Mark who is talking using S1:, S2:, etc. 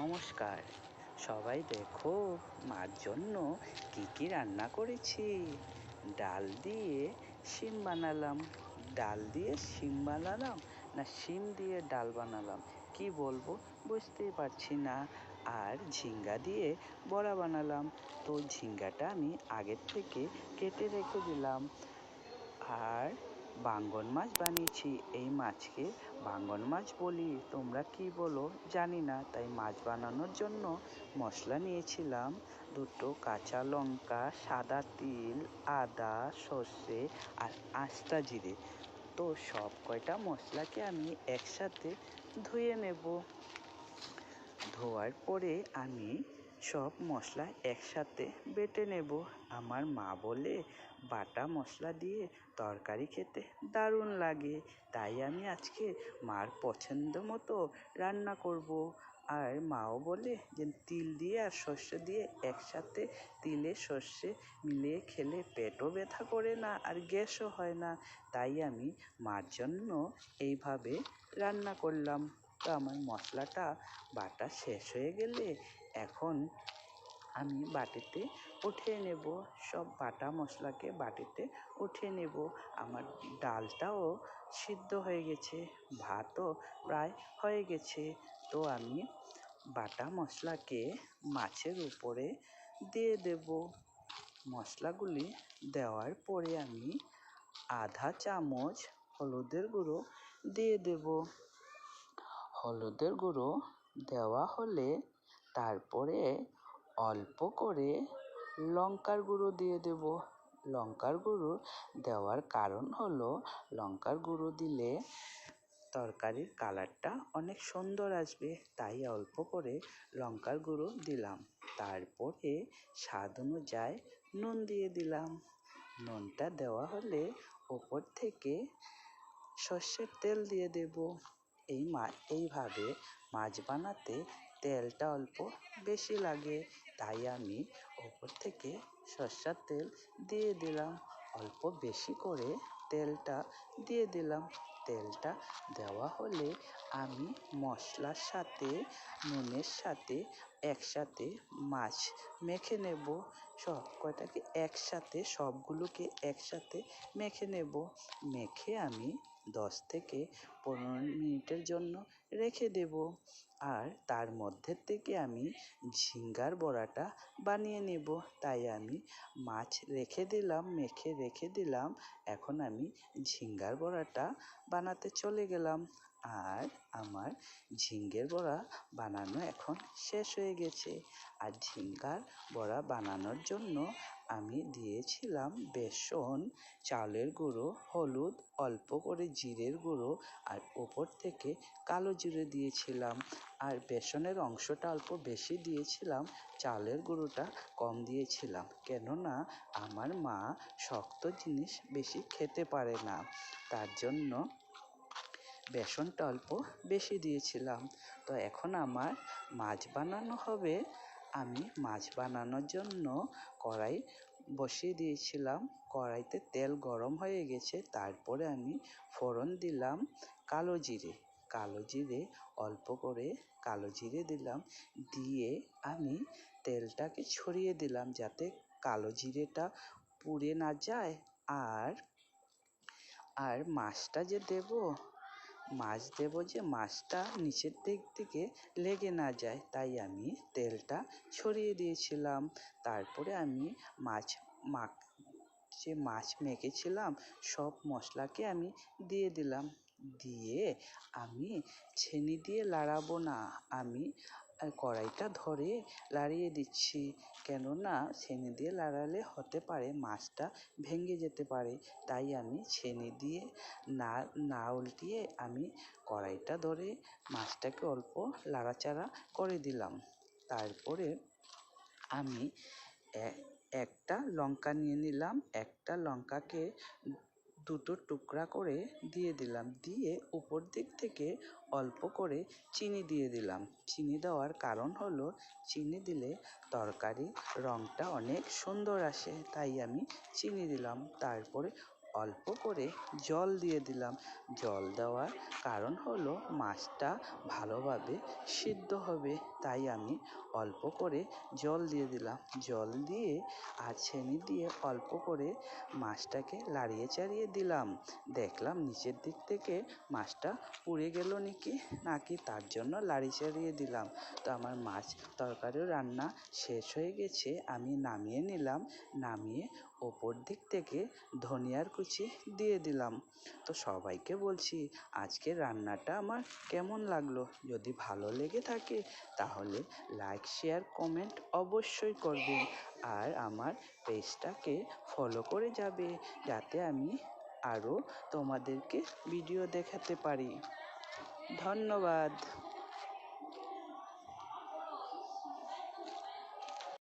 S1: নমস্কার। সবাই দেখো মার জন্য কি রান্না করেছি। ডাল দিয়ে শিম বানালাম। ডাল দিয়ে শিম বানালাম না শিম দিয়ে ডাল বানালাম কি বলবো বুঝতেই পারছি না। আর ঝিঙ্গা দিয়ে বড়া বানালাম। তো ঝিঙ্গাটা আমি আগের থেকে কেটে রেখে দিলাম। আর বাঙ্গন মাছ বানিয়েছি। এই মাছকে বাঙ্গন মাছ বলি, তোমরা কি বলো জানি না। তাই মাছ বানানোর জন্য মশলা নিয়েছিলাম দুটো কাঁচা লঙ্কা, সাদা তিল, আদা, সর্ষে আর আস্তা জিরে। তো সব কয়টা মশলাকে আমি একসাথে ধুয়ে নেব। ধোয়ার পরে আমি সব মশলা একসাথে বেটে নেব। আমার মা বলে বাটা মশলা দিয়ে তরকারি খেতে দারুণ লাগে। তাই আমি আজকে মার পছন্দ মতো রান্না করব। আর মাও বলে যে তিল দিয়ে আর সর্ষে দিয়ে একসাথে তিলে সর্ষে মিলিয়ে খেলে পেটও ব্যথা করে না আর গ্যাসও হয় না। তাই আমি মার জন্য এইভাবে রান্না করলাম। তো আমার মশলাটা বাটা শেষ হয়ে গেলে এখন আমি বাটিতে উঠিয়ে নেব। সব বাটা মশলাকে বাটিতে উঠিয়ে নেব। আমার ডালটাও সিদ্ধ হয়ে গেছে, ভাতও প্রায় হয়ে গেছে। তো আমি বাটা মশলাকে মাছের উপরে দিয়ে দেব। মশলাগুলি দেওয়ার পরে আমি আধা চামচ হলুদের গুঁড়ো দিয়ে দেব। হলুদের গুঁড়ো দেওয়া হলে তারপরে অল্প করে লঙ্কার গুঁড়ো দিয়ে দেব। লঙ্কার গুঁড়ো দেওয়ার কারণ হলো লঙ্কার গুঁড়ো দিলে তরকারির কালারটা অনেক সুন্দর আসবে, তাই অল্প করে লঙ্কার গুঁড়ো দিলাম। তারপরে স্বাদ অনুযায়ী নুন দিয়ে দিলাম। নুনটা দেওয়া হলে ওপর থেকে সর্ষের তেল দিয়ে দেব। এইভাবে মাছ বানাতে তেলটা অল্প বেশি লাগে, তাই আমি ওপর থেকে সর্ষের তেল দিয়ে দিলাম। অল্প বেশি করে তেলটা দিয়ে দিলাম। তেলটা দেওয়া হলে আমি মশলার সাথে নুনের সাথে একসাথে মাছ মেখে নেব। সবগুলোকে একসাথে মেখে নেব। মেখে আমি 10 থেকে 15 মিনিটের জন্য রেখে দেব। আর তার মধ্যে থেকে আমি ঝিঙ্গার বড়াটা বানিয়ে নেব। তাই আমি মাছ রেখে দিলাম, মেখে রেখে দিলাম। এখন আমি ঝিঙ্গার বড়াটা বানাতে চলে গেলাম। আর আমার ঝিঙ্গের বড়া বানানো এখন শেষ হয়ে গেছে। আর ঝিঙ্গার বড়া বানানোর জন্য আমি দিয়েছিলাম বেসন, চালের গুঁড়ো, হলুদ, অল্প করে জিরের গুঁড়ো আর ওপর থেকে কালো জিরে দিয়েছিলাম। আর বেসনের অংশটা অল্প বেশি দিয়েছিলাম, চালের গুঁড়োটা কম দিয়েছিলাম। কেননা আমার মা শক্ত জিনিস বেশি খেতে পারে না, তার জন্য বেসনটা অল্প বেশি দিয়েছিলাম। তো এখন আমার মাছ বানানো হবে। আমি মাছ বানানোর জন্য কড়াই বসিয়ে দিয়েছিলাম। কড়াইতে তেল গরম হয়ে গেছে। তারপরে আমি ফোড়ন দিলাম কালো জিরে অল্প করে কালো জিরে দিলাম। দিয়ে আমি তেলটাকে ছড়িয়ে দিলাম যাতে কালো জিরেটা পুড়ে না যায়। আর মাছটা যে মাছটা নিচের দিক থেকে লেগে না যায়, তাই আমি তেলটা ছড়িয়ে দিয়েছিলাম। তারপরে আমি মাছ মেখেছিলাম সব মশলাকে আমি দিয়ে দিলাম। দিয়ে আমি ছেনি দিয়ে লাড়াবো না, আমি কড়াইটা ধরে লাড়িয়ে দিচ্ছি। কেননা ছেনি দিয়ে লাড়ালে হতে পারে মাছটা ভেঙে যেতে পারে। তাই আমি ছেনি দিয়ে না উল্টিয়ে আমি কড়াইটা ধরে মাছটাকে অল্প লাড়াচাড়া করে দিলাম। তারপরে আমি একটা লঙ্কা নিয়ে নিলাম। একটা লঙ্কাকে দুটো টুকরা করে দিয়ে দিলাম। দিয়ে উপর দিক থেকে অল্প করে চিনি দিয়ে দিলাম। চিনি দেওয়ার কারণ হলো চিনি দিলে তরকারির রঙটা অনেক সুন্দর আসে, তাই আমি চিনি দিলাম। তারপরে অল্প করে জল দিয়ে দিলাম। জল দেওয়ার কারণ হলো মাছটা ভালোভাবে সিদ্ধ হবে, তাই আমি অল্প করে জল দিয়ে দিলাম। জল দিয়ে আর চিনি দিয়ে অল্প করে মাছটাকে নাড়িয়ে চাড়িয়ে দিলাম। দেখলাম নিচের দিক থেকে মাছটা পুড়ে গেল নাকি তার জন্য নাড়িয়ে চাড়িয়ে দিলাম। তো আমার মাছ তরকারিও রান্না শেষ হয়ে গেছে, আমি নামিয়ে নিলাম। নামিয়ে ওপর দিক থেকে ধনিয়ার কুচি দিয়ে দিলাম। তো সবাইকে বলছি আজকের রান্নাটা আমার কেমন লাগলো। যদি ভালো লেগে থাকে তাহলে লাইক শেয়ার কমেন্ট অবশ্যই করবেন। আর আমার পেজটাকে ফলো করে যাবে, যাতে আমি আরও তোমাদেরকে ভিডিও দেখাতে পারি। ধন্যবাদ।